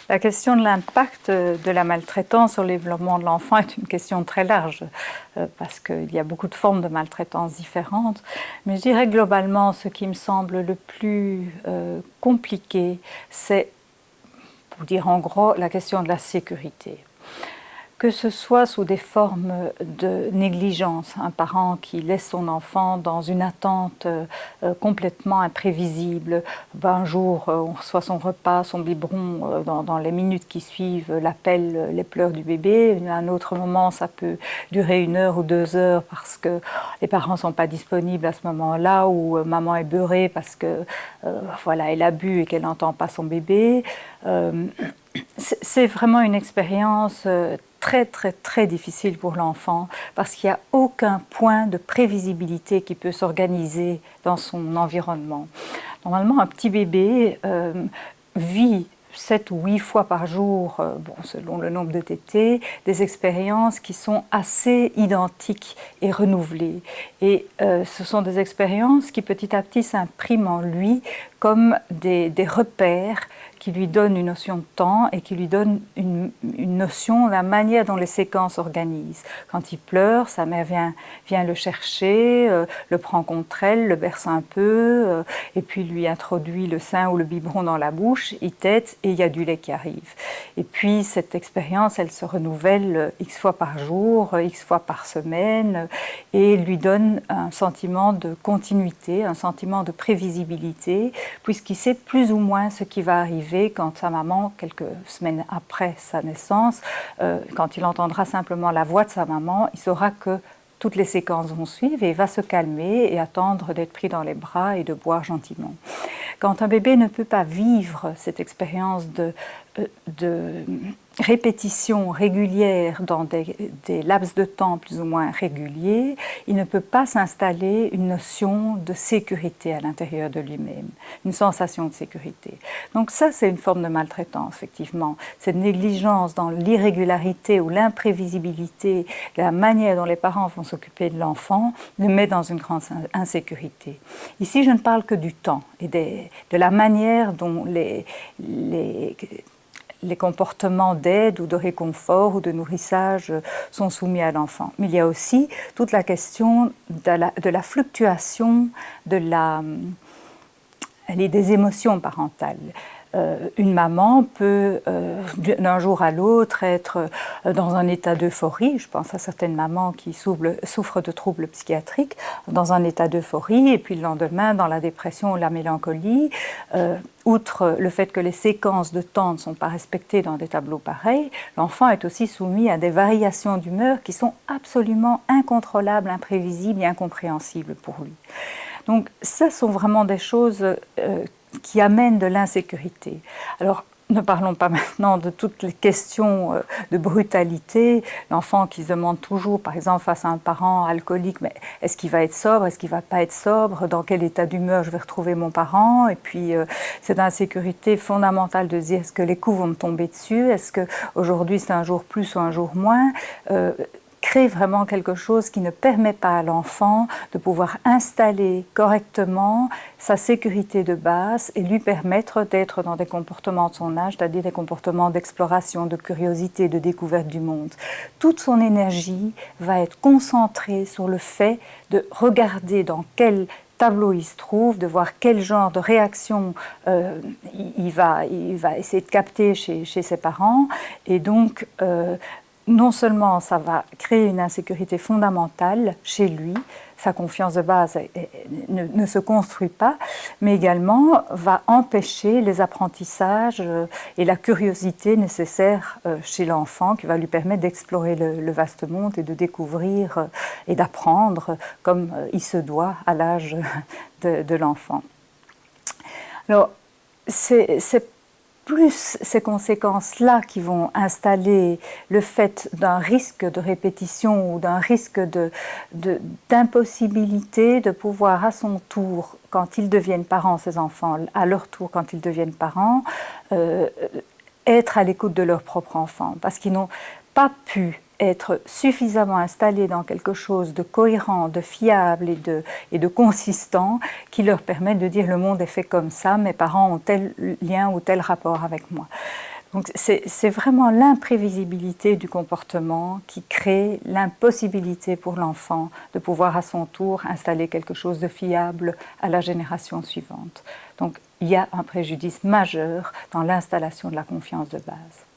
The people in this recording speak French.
La question de l'impact de la maltraitance sur le développement de l'enfant est une question très large, parce qu'il y a beaucoup de formes de maltraitance différentes. Mais je dirais globalement, ce qui me semble le plus compliqué, c'est, pour dire en gros, la question de la sécurité. Que ce soit sous des formes de négligence, un parent qui laisse son enfant dans une attente complètement imprévisible, un jour on reçoit son repas, son biberon, dans les minutes qui suivent l'appel, les pleurs du bébé, à un autre moment ça peut durer 1 heure ou 2 heures parce que les parents ne sont pas disponibles à ce moment-là, ou maman est beurrée parce que voilà, elle a bu et qu'elle n'entend pas son bébé. C'est vraiment une expérience très difficile pour l'enfant, parce qu'il n'y a aucun point de prévisibilité qui peut s'organiser dans son environnement. Normalement, un petit bébé vit 7 ou 8 fois par jour, selon le nombre de tétées, des expériences qui sont assez identiques et renouvelées. Et ce sont des expériences qui petit à petit s'impriment en lui comme des repères qui lui donnent une notion de temps et qui lui donnent une notion de la manière dont les séquences s'organisent. Quand il pleure, sa mère vient le chercher, le prend contre elle, le berce un peu, et puis lui introduit le sein ou le biberon dans la bouche, il tète et il y a du lait qui arrive. Et puis cette expérience, elle se renouvelle X fois par jour, X fois par semaine, et lui donne un sentiment de continuité, un sentiment de prévisibilité, puisqu'il sait plus ou moins ce qui va arriver quand sa maman, quelques semaines après sa naissance, quand il entendra simplement la voix de sa maman, il saura que toutes les séquences vont suivre et il va se calmer et attendre d'être pris dans les bras et de boire gentiment. Quand un bébé ne peut pas vivre cette expérience de répétition régulière dans des laps de temps plus ou moins réguliers, il ne peut pas s'installer une notion de sécurité à l'intérieur de lui-même, une sensation de sécurité. Donc ça, c'est une forme de maltraitance, effectivement. Cette négligence dans l'irrégularité ou l'imprévisibilité, la manière dont les parents vont s'occuper de l'enfant, le met dans une grande insécurité. Ici, je ne parle que du temps et de la manière dont les comportements d'aide ou de réconfort ou de nourrissage sont soumis à l'enfant. Mais il y a aussi toute la question de la fluctuation des émotions parentales. Une maman peut d'un jour à l'autre être dans un état d'euphorie, je pense à certaines mamans qui souffrent de troubles psychiatriques, dans un état d'euphorie, et puis le lendemain dans la dépression ou la mélancolie. Outre le fait que les séquences de temps ne sont pas respectées dans des tableaux pareils, l'enfant est aussi soumis à des variations d'humeur qui sont absolument incontrôlables, imprévisibles et incompréhensibles pour lui. Donc ça sont vraiment des choses qui amènent de l'insécurité. Alors, ne parlons pas maintenant de toutes les questions de brutalité. L'enfant qui se demande toujours, par exemple, face à un parent alcoolique, mais est-ce qu'il va être sobre, est-ce qu'il ne va pas être sobre, dans quel état d'humeur je vais retrouver mon parent? Et puis, cette insécurité fondamentale de dire, est-ce que les coups vont me tomber dessus? Est-ce qu'aujourd'hui c'est un jour plus ou un jour moins? Crée vraiment quelque chose qui ne permet pas à l'enfant de pouvoir installer correctement sa sécurité de base et lui permettre d'être dans des comportements de son âge, c'est-à-dire des comportements d'exploration, de curiosité, de découverte du monde. Toute son énergie va être concentrée sur le fait de regarder dans quel tableau il se trouve, de voir quel genre de réaction il va essayer de capter chez ses parents, et donc non seulement ça va créer une insécurité fondamentale chez lui, sa confiance de base ne se construit pas, mais également va empêcher les apprentissages et la curiosité nécessaire chez l'enfant, qui va lui permettre d'explorer le vaste monde et de découvrir et d'apprendre comme il se doit à l'âge de l'enfant. Alors, c'est plus ces conséquences-là qui vont installer le fait d'un risque de répétition ou d'un risque d'impossibilité de pouvoir à son tour, quand ils deviennent parents, ces enfants, à leur tour quand ils deviennent parents, être à l'écoute de leur propre enfant, parce qu'ils n'ont pas pu être suffisamment installés dans quelque chose de cohérent, de fiable et de consistant qui leur permet de dire le monde est fait comme ça, mes parents ont tel lien ou tel rapport avec moi. Donc c'est vraiment l'imprévisibilité du comportement qui crée l'impossibilité pour l'enfant de pouvoir à son tour installer quelque chose de fiable à la génération suivante. Donc il y a un préjudice majeur dans l'installation de la confiance de base.